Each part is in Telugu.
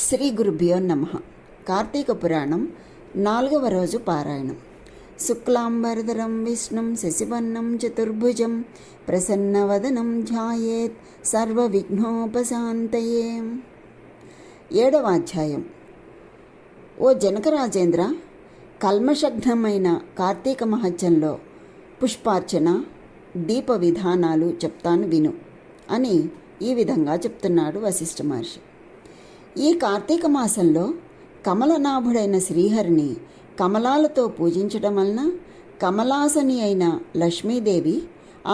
శ్రీ గురుభ్యో నమః. కార్తీక పురాణం 4వ రోజు పారాయణం. శుక్లాంబరధరం విష్ణుం శశివర్ణం చతుర్భుజం ప్రసన్నవదనం ధ్యాయేత్ సర్వవిఘ్నోపశాంతయే. 7వ అధ్యాయం. ఓ జనకరాజేంద్ర, కల్మషఘ్నమైన కార్తీక మహత్యంలో పుష్పార్చన, దీప విధానాలు చెప్తాను విను అని ఈ విధంగా చెప్తున్నాడు వశిష్ఠ మహర్షి. ఈ కార్తీక మాసంలో కమలనాభుడైన శ్రీహరిని కమలాలతో పూజించడం వలన కమలాసని అయిన లక్ష్మీదేవి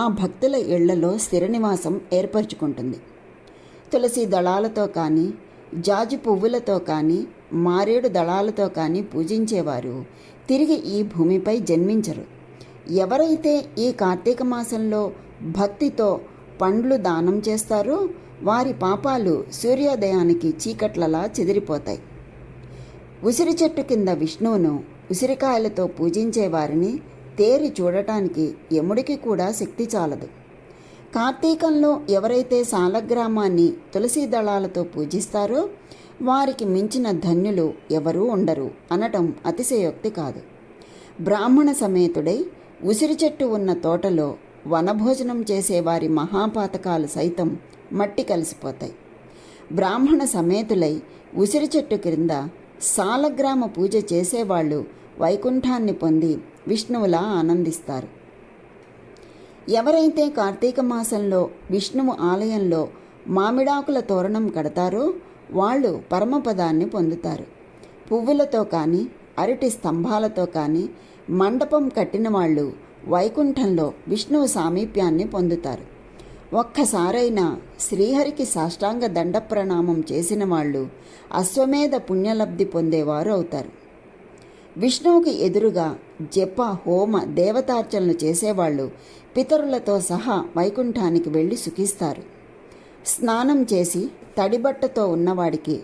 ఆ భక్తుల ఇళ్లలో స్థిర నివాసం ఏర్పరచుకుంటుంది. తులసి దళాలతో కానీ, జాజి పువ్వులతో కానీ, మారేడు దళాలతో కానీ పూజించేవారు తిరిగి ఈ భూమిపై జన్మించరు. ఎవరైతే ఈ కార్తీక మాసంలో భక్తితో పండ్లు దానం చేస్తారో వారి పాపాలు సూర్యోదయానికి చీకట్లలా చెదిరిపోతాయి. ఉసిరి చెట్టు కింద విష్ణువును ఉసిరికాయలతో పూజించే వారిని తేరి చూడటానికి యముడికి కూడా శక్తి చాలదు. కార్తీకంలో ఎవరైతే సాలగ్రామాన్ని తులసి దళాలతో పూజిస్తారో వారికి మించిన ధన్యులు ఎవరూ ఉండరు అనటం అతిశయోక్తి కాదు. బ్రాహ్మణ సమేతుడై ఉసిరి చెట్టు ఉన్న తోటలో వనభోజనం చేసేవారి మహాపాతకాలు సైతం మట్టి కలిసిపోతాయి. బ్రాహ్మణ సమేతులై ఉసిరి చెట్టు క్రింద సాలగ్రామ పూజ చేసేవాళ్ళు వైకుంఠాన్ని పొంది విష్ణువులా ఆనందిస్తారు. ఎవరైతే కార్తీక మాసంలో విష్ణువు ఆలయంలో మామిడాకుల తోరణం కడతారో వాళ్ళు పరమపదాన్ని పొందుతారు. పువ్వులతో కానీ, అరటి స్తంభాలతో కానీ మండపం కట్టిన వాళ్ళు వైకుంఠంలో విష్ణువు సామీప్యాన్ని పొందుతారు. ఒక్కసారైనా శ్రీహరికి సాష్టాంగ దండ ప్రణామం చేసిన వాళ్ళు అశ్వమేధ పుణ్యలబ్ధి పొందేవారు అవుతారు. విష్ణువుకి ఎదురుగా జప, హోమ, దేవతార్చనలు చేసేవాళ్ళు పితరులతో సహా వైకుంఠానికి వెళ్ళి సుఖిస్తారు. స్నానం చేసి తడిబట్టతో ఉన్నవాడికి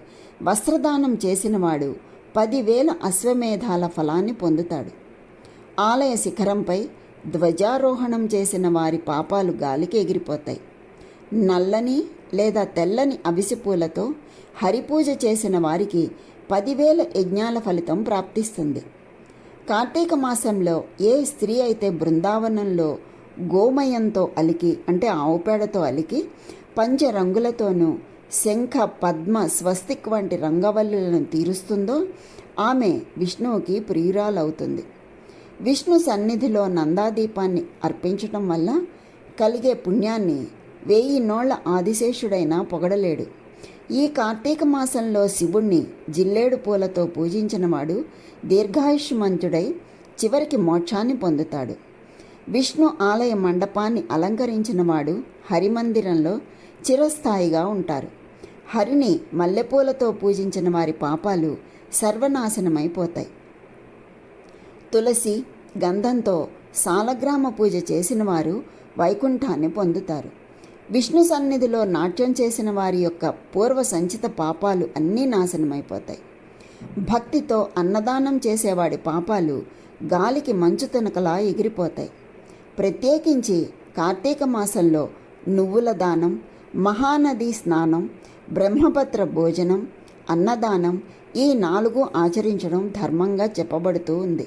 వస్త్రదానం చేసినవాడు 10,000 అశ్వమేధాల ఫలాన్ని పొందుతాడు. ఆలయ శిఖరంపై ధ్వజారోహణం చేసిన వారి పాపాలు గాలికి ఎగిరిపోతాయి. నల్లని లేదా తెల్లని అవిసె పూలతో హరిపూజ చేసిన వారికి 10,000 యజ్ఞాల ఫలితం ప్రాప్తిస్తుంది. కార్తీక మాసంలో ఏ స్త్రీ అయితే బృందావనంలో గోమయంతో అలికి అంటే ఆవుపేడతో అలికి పంచరంగులతోనూ శంఖ, పద్మ, స్వస్తిక్ వంటి రంగవల్లులను తీరుస్తుందో ఆమె విష్ణువుకి ప్రియురాలవుతుంది. విష్ణు సన్నిధిలో నందాదీపాన్ని అర్పించటం వల్ల కలిగే పుణ్యాన్ని 1000 నోళ్ల ఆదిశేషుడైనా పొగడలేడు. ఈ కార్తీక మాసంలో శివుణ్ణి జిల్లేడు పూలతో పూజించినవాడు దీర్ఘాయుష్మంతుడై చివరికి మోక్షాన్ని పొందుతాడు. విష్ణు ఆలయ మండపాన్ని అలంకరించినవాడు హరిమందిరంలో చిరస్థాయిగా ఉంటారు. హరిని మల్లెపూలతో పూజించిన వారి పాపాలు సర్వనాశనమైపోతాయి. తులసి, గంధంతో సాలగ్రామ పూజ చేసిన వారు వైకుంఠాన్ని పొందుతారు. విష్ణు సన్నిధిలో నాట్యం చేసిన వారి యొక్క పూర్వ సంచిత పాపాలు అన్నీ నాశనమైపోతాయి. భక్తితో అన్నదానం చేసేవాడి పాపాలు గాలికి మంచు తునకలా ఎగిరిపోతాయి. ప్రత్యేకించి కార్తీక మాసంలో నువ్వుల దానం, మహానది స్నానం, బ్రహ్మపత్ర భోజనం, అన్నదానం ఈ 4 ఆచరించడం ధర్మంగా చెప్పబడుతూ ఉంది.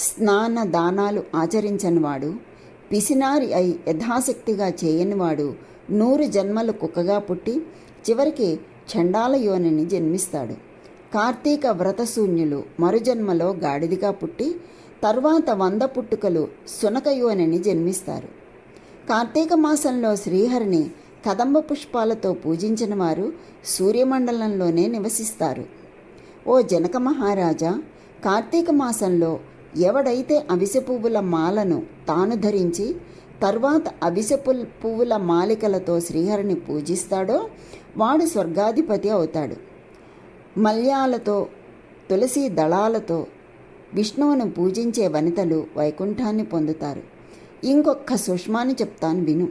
స్నాన దానాలు ఆచరించనివాడు, పిసినారి అయి యథాశక్తిగా చేయనివాడు 100 జన్మలు కుక్కగా పుట్టి చివరికి చండాల యోనిని జన్మిస్తాడు. కార్తీక వ్రతశూన్యులు మరుజన్మలో గాడిదిగా పుట్టి తరువాత 100 పుట్టుకలు సునక యోనిని జన్మిస్తారు. కార్తీక మాసంలో శ్రీహరిని కదంబ పుష్పాలతో పూజించిన వారు సూర్యమండలంలోనే నివసిస్తారు. ఓ జనక మహారాజా, కార్తీక మాసంలో ఎవడైతే అవిసె పువ్వుల మాలను తాను ధరించి తర్వాత అవిసె పువ్వుల మాలికలతో శ్రీహరిని పూజిస్తాడో వాడు స్వర్గాధిపతి అవుతాడు. మల్యాలతో, తులసి దళాలతో విష్ణువును పూజించే వనితలు వైకుంఠాన్ని పొందుతారు. ఇంకొక సూక్ష్మాన్ని చెప్తాను విను.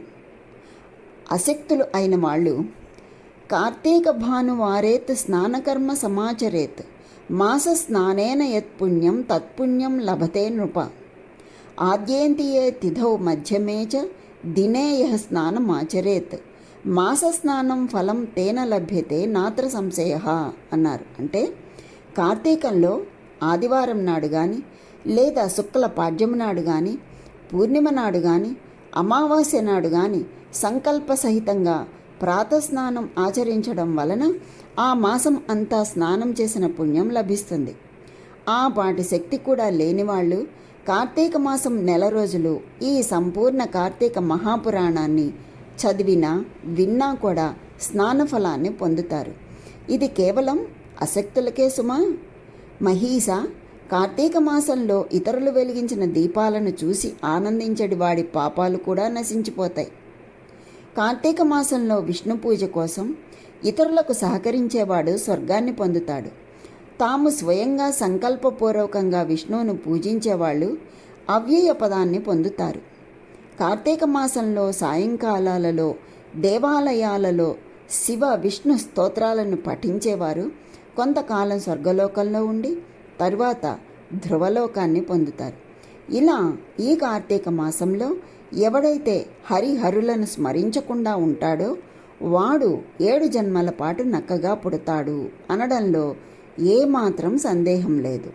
అశక్తులు అయిన వాళ్ళు కార్తీక భానువారేత్ స్నానకర్మ సమాచరేత్ మాస స్నానేన యత్పుణ్యం తత్పుణ్యం లభతే నృప ఆద్యేంతియే తిథౌ మధ్యమే చ దినే యః స్నానమాచరేత్ మాస స్నానం ఫలం తేన లభ్యతే నాత్ర సంశయ అన్నారు. అంటే కార్తీకంలో ఆదివారం నాడు కానీ, లేదా శుక్ల పాడ్యం నాడు కానీ, పూర్ణిమ నాడు కానీ, అమావాస్య నాడు కానీ సంకల్ప సహితంగా ప్రాతస్నానం ఆచరించడం వలన ఆ మాసం అంతా స్నానం చేసిన పుణ్యం లభిస్తుంది. ఆ పాటి శక్తి కూడా లేనివాళ్ళు కార్తీక మాసం నెల రోజులు ఈ సంపూర్ణ కార్తీక మహాపురాణాన్ని చదివినా విన్నా కూడా స్నాన ఫలాన్ని పొందుతారు. ఇది కేవలం అశక్తులకే సుమా. మహీస, కార్తీక మాసంలో ఇతరులు వెలిగించిన దీపాలను చూసి ఆనందించడి వాడి పాపాలు కూడా నశించిపోతాయి. కార్తీక మాసంలో విష్ణు పూజ కోసం ఇతరులకు సహకరించేవాడు స్వర్గాన్ని పొందుతాడు. తాము స్వయంగా సంకల్పపూర్వకంగా విష్ణువును పూజించేవాళ్ళు అవ్యయ పదాన్ని పొందుతారు. కార్తీక మాసంలో సాయంకాలాలలో దేవాలయాలలో శివ విష్ణు స్తోత్రాలను పఠించేవారు కొంతకాలం స్వర్గలోకంలో ఉండి తరువాత ధ్రువలోకాన్ని పొందుతారు. ఇలా ఈ కార్తీక మాసంలో ఎవడైతే హరిహరులను స్మరించకుండా ఉంటాడో వాడు 7 జన్మల పాటు నక్కగా పుడతాడు అనడంలో ఏమాత్రం సందేహం లేదు.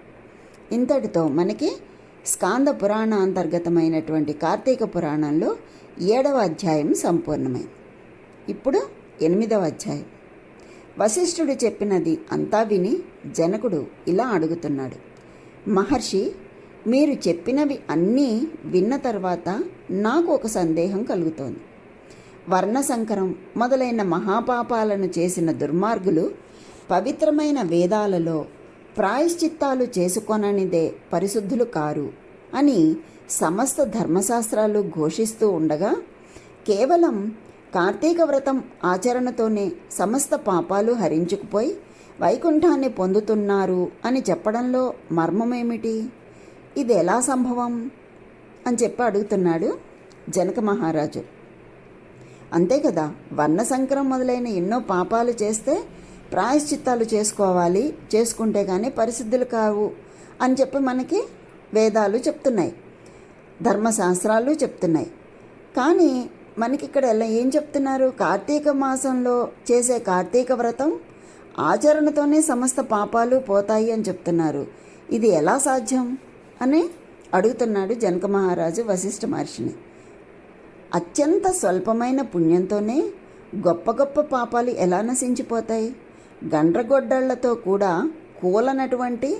ఇంతటితో మనకి స్కాంద పురాణ అంతర్గతమైనటువంటి కార్తీక పురాణంలో 7వ అధ్యాయం సంపూర్ణమైంది. ఇప్పుడు 8వ అధ్యాయం. వశిష్ఠుడు చెప్పినది అంతా విని జనకుడు ఇలా అడుగుతున్నాడు. మహర్షి, మీరు చెప్పినవి అన్నీ విన్న తర్వాత నాకు ఒక సందేహం కలుగుతోంది. వర్ణసంకరం మొదలైన మహాపాపాలను చేసిన దుర్మార్గులు పవిత్రమైన వేదాలలో ప్రాయశ్చిత్తాలు చేసుకొననిదే పరిశుద్ధులు కారు అని సమస్త ధర్మశాస్త్రాలు ఘోషిస్తూ ఉండగా కేవలం కార్తీక వ్రతం ఆచరణతోనే సమస్త పాపాలు హరించుకుపోయి వైకుంఠాన్ని పొందుతున్నారు అని చెప్పడంలో మర్మమేమిటి? ఇది ఎలా సంభవం అని చెప్పి అడుగుతున్నాడు జనక మహారాజు. అంతే కదా, వర్ణసంకరం మొదలైన ఎన్నో పాపాలు చేస్తే ప్రాయశ్చిత్తాలు చేసుకోవాలి, చేసుకుంటే కానీ పరిశుద్ధులు కావు అని చెప్పి మనకి వేదాలు చెప్తున్నాయి, ధర్మశాస్త్రాలు చెప్తున్నాయి. కానీ మనకి ఇక్కడ ఏం చెప్తున్నారు? కార్తీక మాసంలో చేసే కార్తీక వ్రతం ఆచరణతోనే సమస్త పాపాలు పోతాయి అని చెప్తున్నారు. ఇది ఎలా సాధ్యం అని అడుగుతున్నాడు జనక మహారాజు వశిష్ఠ మహర్షిని. అత్యంత స్వల్పమైన పుణ్యంతోనే గొప్ప గొప్ప పాపాలు ఎలా నశించిపోతాయి? గండ్రగొడ్డళ్లతో కూడా కూలనటువంటి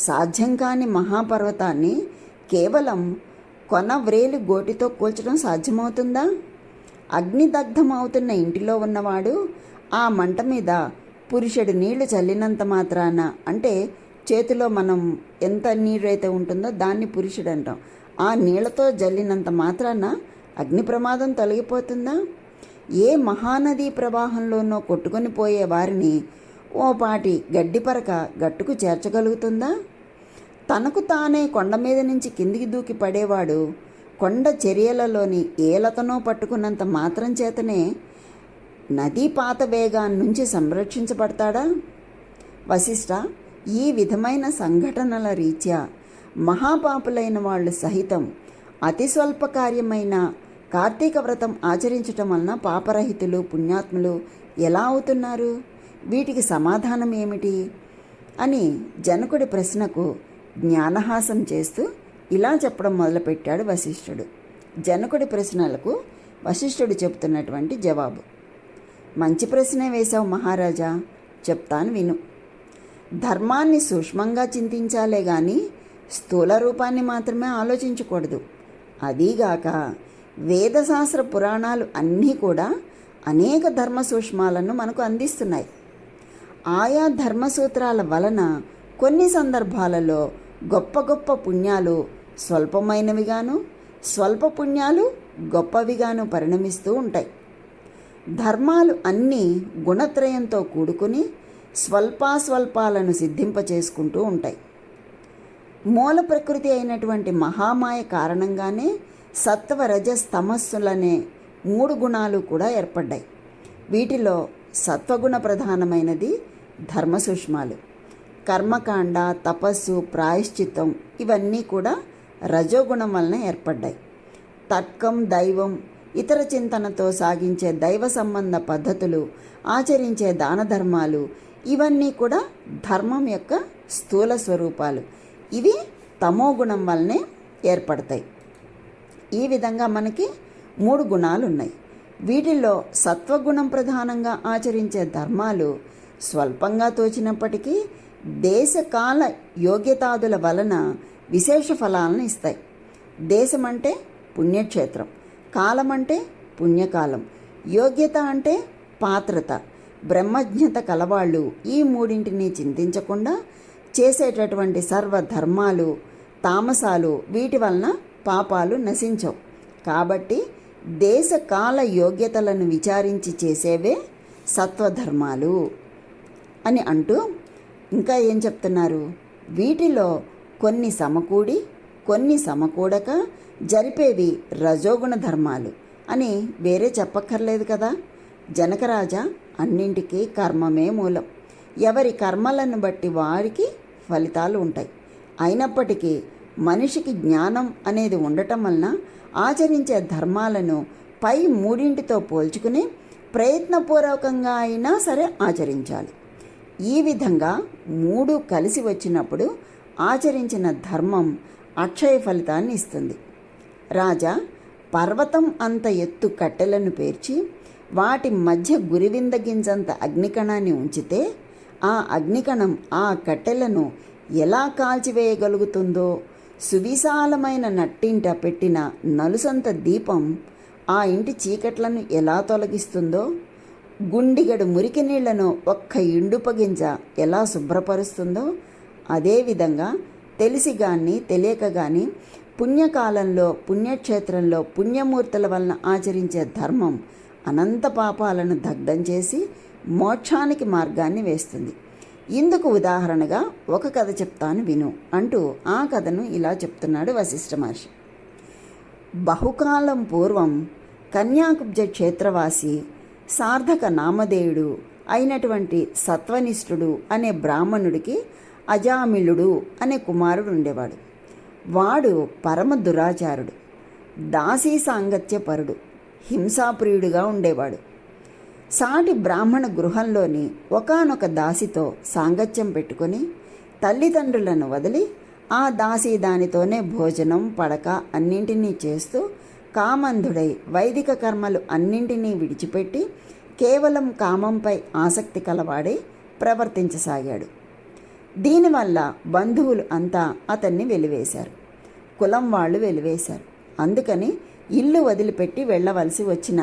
సాధ్యం కాని మహాపర్వతాన్ని కేవలం కొనవ్రేలి గోటితో కూల్చడం సాధ్యమవుతుందా? అగ్నిదగ్ధమవుతున్న ఇంటిలో ఉన్నవాడు ఆ మంట మీద పురుషుడు నీళ్లు చల్లినంత మాత్రాన, అంటే చేతిలో మనం ఎంత నీరైతే ఉంటుందో దాన్ని పురుషుడు అంటాం, ఆ నీళ్లతో జల్లినంత మాత్రాన అగ్ని ప్రమాదం తొలగిపోతుందా? ఏ మహానదీ ప్రవాహంలోనో కొట్టుకొని పోయే వారిని ఓపాటి గడ్డిపరక గట్టుకు చేర్చగలుగుతుందా? తనకు తానే కొండ మీద నుంచి కిందికి దూకి పడేవాడు కొండ చర్యలలోని ఏలతనో పట్టుకున్నంత మాత్రం చేతనే నదీ పాత వేగాన్నించి సంరక్షించబడతాడా? వశిష్ఠ, ఈ విధమైన సంఘటనల రీత్యా మహాపాపులైన వాళ్ళు సహితం అతి స్వల్ప కార్యమైన కార్తీక వ్రతం ఆచరించటం వలన పాపరహితులు పుణ్యాత్ములు ఎలా అవుతున్నారు? వీటికి సమాధానం ఏమిటి అని జనకుడి ప్రశ్నకు జ్ఞానహాసం చేస్తూ ఇలా చెప్పడం మొదలుపెట్టాడు వశిష్ఠుడు. జనకుడి ప్రశ్నలకు వశిష్ఠుడు చెబుతున్నటువంటి జవాబు. మంచి ప్రశ్నే వేశావు మహారాజా, చెప్తాను విను. ధర్మాన్ని సూక్ష్మంగా చింతించాలే గాని స్థూల రూపాన్ని మాత్రమే ఆలోచించకూడదు. అదీగాక వేదశాస్త్ర పురాణాలు అన్నీ కూడా అనేక ధర్మ సూక్ష్మాలను మనకు అందిస్తున్నాయి. ఆయా ధర్మసూత్రాల వలన కొన్ని సందర్భాలలో గొప్ప గొప్ప పుణ్యాలు స్వల్పమైనవిగాను, స్వల్ప పుణ్యాలు గొప్పవిగాను పరిణమిస్తూ ఉంటాయి. ధర్మాలు అన్నీ గుణత్రయంతో కూడుకుని స్వల్పాస్వల్పాలను సిద్ధింపచేసుకుంటూ ఉంటాయి. మూల ప్రకృతి అయినటువంటి మహామాయ కారణంగానే సత్వ రజస్ తమస్సులనే 3 గుణాలు కూడా ఏర్పడ్డాయి. వీటిలో సత్వగుణ ప్రధానమైనది ధర్మ సూక్ష్మాలు. కర్మకాండ, తపస్సు, ప్రాయశ్చిత్తం ఇవన్నీ కూడా రజోగుణం వలన ఏర్పడ్డాయి. తర్కం, దైవం ఇతర చింతనతో సాగించే దైవ సంబంధ పద్ధతులు, ఆచరించే దాన ధర్మాలు, ఇవన్నీ కూడా ధర్మం యొక్క స్థూల స్వరూపాలు. ఇవి తమో గుణం వల్లనే ఏర్పడతాయి. ఈ విధంగా మనకి 3 గుణాలు ఉన్నాయి. వీటిల్లో సత్వగుణం ప్రధానంగా ఆచరించే ధర్మాలు స్వల్పంగా తోచినప్పటికీ దేశకాల యోగ్యతాదుల వలన విశేష ఫలాలను ఇస్తాయి. దేశం అంటే పుణ్యక్షేత్రం, కాలం అంటే పుణ్యకాలం, యోగ్యత అంటే పాత్రత, బ్రహ్మజ్ఞత కలవాళ్ళు ఈ మూడింటిని చింతించకుండా చేసేటటువంటి సర్వధర్మాలు తామసాలు వీటి వలన పాపాలు నశించవు. కాబట్టి దేశకాల యోగ్యతలను విచారించి చేసేవే సత్వధర్మాలు అని అంటూ ఇంకా ఏం చెప్తున్నారు, వీటిలో కొన్ని సమకూడి కొన్ని సమకూడక జరిపేవి రజోగుణ ధర్మాలు అని వేరే చెప్పక్కర్లేదు కదా. జనకరాజా, అన్నింటికీ కర్మమే మూలం. ఎవరి కర్మలను బట్టి వారికి ఫలితాలు ఉంటాయి. అయినప్పటికీ మనిషికి జ్ఞానం అనేది ఉండటం వలన ఆచరించే ధర్మాలను పై మూడింటితో పోల్చుకుని ప్రయత్నపూర్వకంగా అయినా సరే ఆచరించాలి. ఈ విధంగా 3 కలిసి వచ్చినప్పుడు ఆచరించిన ధర్మం అక్షయ ఫలితాన్ని ఇస్తుంది. రాజా, పర్వతం అంత ఎత్తు కట్టెలను పేర్చి వాటి మధ్య గురివింద గింజంత అగ్నికణాన్ని ఉంచితే ఆ అగ్నికణం ఆ కట్టెలను ఎలా కాల్చివేయగలుగుతుందో, సువిశాలమైన నట్టింట పెట్టిన నలుసంత దీపం ఆ ఇంటి చీకట్లను ఎలా తొలగిస్తుందో, గుండిగడు మురికి నీళ్లను ఒక్క ఇండుపగింజ ఎలా శుభ్రపరుస్తుందో, అదేవిధంగా తెలిసి కానీ తెలియక కానీ పుణ్యకాలంలో పుణ్యక్షేత్రంలో పుణ్యమూర్తుల వలన ఆచరించే ధర్మం అనంత పాపాలను దగ్ధం చేసి మోక్షానికి మార్గాన్ని వేస్తుంది. ఇందుకు ఉదాహరణగా ఒక కథ చెప్తాను విను అంటూ ఆ కథను ఇలా చెప్తున్నాడు వశిష్ఠ మహర్షి. బహుకాలం పూర్వం కన్యాకుబ్జ క్షేత్రవాసి సార్థక నామధేయుడు అయినటువంటి సత్వనిష్ఠుడు అనే బ్రాహ్మణుడికి అజామిళుడు అనే కుమారుడు ఉండేవాడు. వాడు పరమ దురాచారుడు, దాసీ సాంగత్యపరుడు, హింసాప్రియుడిగా ఉండేవాడు. సాటి బ్రాహ్మణ గృహంలోని ఒకానొక దాసితో సాంగత్యం పెట్టుకొని తల్లిదండ్రులను వదిలి ఆ దాసి దానితోనే భోజనం పడక అన్నింటినీ చేస్తూ కామంధుడై వైదిక కర్మలు అన్నింటినీ విడిచిపెట్టి కేవలం కామంపై ఆసక్తి కలవాడై ప్రవర్తించసాగాడు. దీనివల్ల బంధువులు అంతా అతన్ని వెలివేశారు, కులం వాళ్ళు వెలివేశారు. అందుకని ఇల్లు వదిలిపెట్టి వెళ్ళవలసి వచ్చిన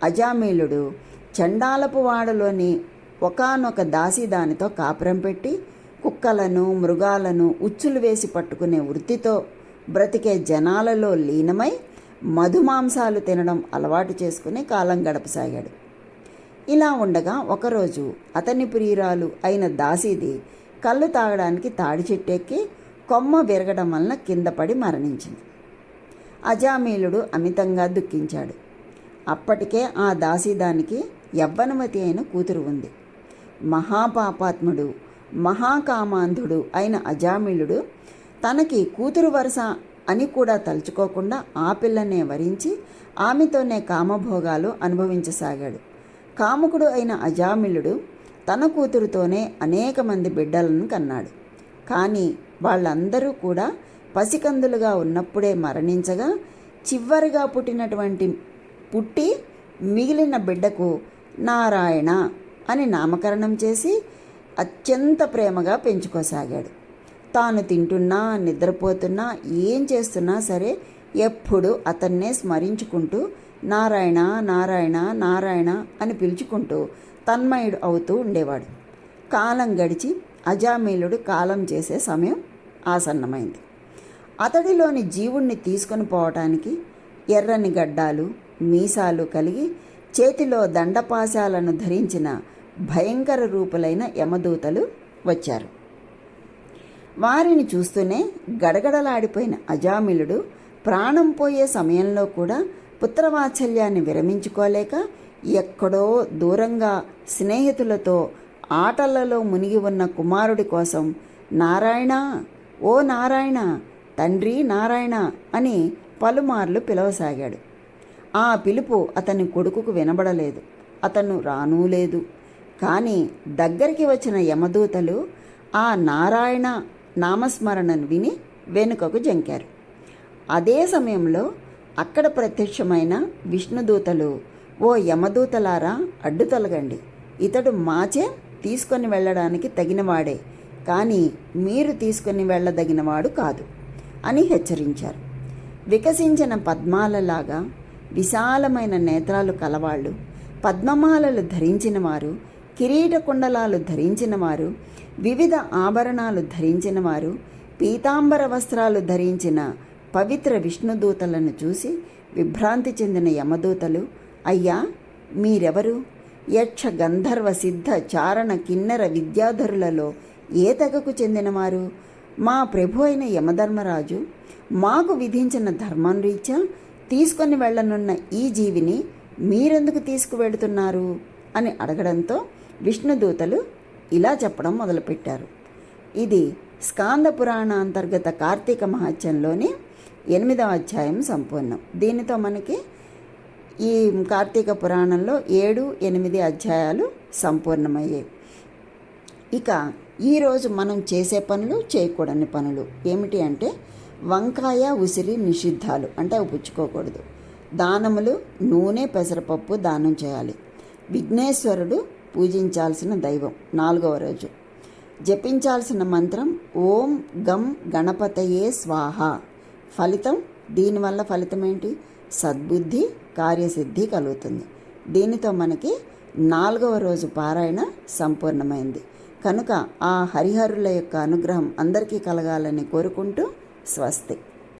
అజామీలుడు చండాలపు వాడలోని ఒకానొక దాసిదానితో కాపురం పెట్టి కుక్కలను మృగాలను ఉచ్చులు వేసి పట్టుకునే వృత్తితో బ్రతికే జనాలలో లీనమై మధుమాంసాలు తినడం అలవాటు చేసుకుని కాలం గడపసాగాడు. ఇలా ఉండగా ఒకరోజు అతని ప్రియురాలు అయిన దాసీది కళ్ళు తాగడానికి తాడి చెట్టెక్కి కొమ్మ విరగడం వలన కింద పడి మరణించింది. అజామీలుడు అమితంగా దుఃఖించాడు. అప్పటికే ఆ దాసీదానికి యవ్వనవతి అయిన కూతురు ఉంది. మహాపాపాత్ముడు మహాకామాంధుడు అయిన అజామిళుడు తనకి కూతురు వరుస అని కూడా తలుచుకోకుండా ఆ పిల్లనే వరించి ఆమెతోనే కామభోగాలు అనుభవించసాగాడు. కాముకుడు అయిన అజామిళుడు తన కూతురుతోనే అనేక మంది బిడ్డలను కన్నాడు. కానీ వాళ్ళందరూ కూడా పసికందులుగా ఉన్నప్పుడే మరణించగా చివరిగా పుట్టి మిగిలిన బిడ్డకు నారాయణ అని నామకరణం చేసి అత్యంత ప్రేమగా పెంచుకోసాగాడు. తాను తింటున్నా నిద్రపోతున్నా ఏం చేస్తున్నా సరే ఎప్పుడు అతన్నే స్మరించుకుంటూ నారాయణ నారాయణ నారాయణ అని పిలుచుకుంటూ తన్మయుడు అవుతూ ఉండేవాడు. కాలం గడిచి అజామీలుడు కాలం చేసే సమయం ఆసన్నమైంది. అతడిలోని జీవుణ్ణి తీసుకొని పోవటానికి ఎర్రని గడ్డాలు మీసాలు కలిగి చేతిలో దండపాశాలను ధరించిన భయంకర రూపులైన యమదూతలు వచ్చారు. వారిని చూస్తూనే గడగడలాడిపోయిన అజామిలుడు ప్రాణం పోయే సమయంలో కూడా పుత్రవాత్సల్యాన్ని విరమించుకోలేక ఎక్కడో దూరంగా స్నేహితులతో ఆటలలో మునిగి ఉన్న కుమారుడి కోసం నారాయణ, ఓ నారాయణ, తండ్రి నారాయణ అని పలుమార్లు పిలవసాగాడు. ఆ పిలుపు అతని కొడుకుకు వినబడలేదు. అతను రానూ లేదు. కానీ దగ్గరికి వచ్చిన యమదూతలు ఆ నారాయణ నామస్మరణను విని వెనుకకు జంకారు. అదే సమయంలో అక్కడ ప్రత్యక్షమైన విష్ణుదూతలు, ఓ యమదూతలారా, అడ్డు తొలగండి, ఇతడు మాచే తీసుకొని వెళ్ళడానికి తగినవాడే, కానీ మీరు తీసుకొని వెళ్ళదగినవాడు కాదు అని హెచ్చరించారు. వికసించిన పద్మాలలాగా విశాలమైన నేత్రాలు కలవాళ్ళు, పద్మమాలలు ధరించిన వారు, కిరీట కుండలాలు ధరించిన వారు, వివిధ ఆభరణాలు ధరించిన వారు, పీతాంబర వస్త్రాలు ధరించిన పవిత్ర విష్ణుదూతలను చూసి విభ్రాంతి చెందిన యమదూతలు, అయ్యా, మీరెవరు? యక్ష గంధర్వ సిద్ధ చారణ కిన్నెర విద్యాధరులలో ఏ తెగకు చెందినవారు? మా ప్రభు అయిన యమధర్మరాజు మాకు విధించిన ధర్మం రీత్యా తీసుకొని వెళ్ళనున్న ఈ జీవిని మీరెందుకు తీసుకువెడుతున్నారు అని అడగడంతో విష్ణుదూతలు ఇలా చెప్పడం మొదలుపెట్టారు. ఇది స్కాంద పురాణ అంతర్గత కార్తీక మహత్యంలోని 8వ అధ్యాయం సంపూర్ణం. దీనితో మనకి ఈ కార్తీక పురాణంలో 7, 8 అధ్యాయాలు సంపూర్ణమయ్యాయి. ఇక ఈరోజు మనం చేసే పనులు, చేయకూడని పనులు ఏమిటి అంటే, వంకాయ ఉసిరి నిషిద్ధాలు, అంటే అవి పుచ్చుకోకూడదు. దానములు, నూనె, పెసరపప్పు దానం చేయాలి. విఘ్నేశ్వరుడు పూజించాల్సిన దైవం 4వ రోజు. జపించాల్సిన మంత్రం ఓం గం గణపతయే స్వాహ. దీనివల్ల ఫలితం ఏంటి? సద్బుద్ధి, కార్యసిద్ధి కలుగుతుంది. దీనితో మనకి 4వ రోజు పారాయణ సంపూర్ణమైంది. కనుక ఆ హరిహరుల యొక్క అనుగ్రహం అందరికీ కలగాలని కోరుకుంటూ స్వస్తి.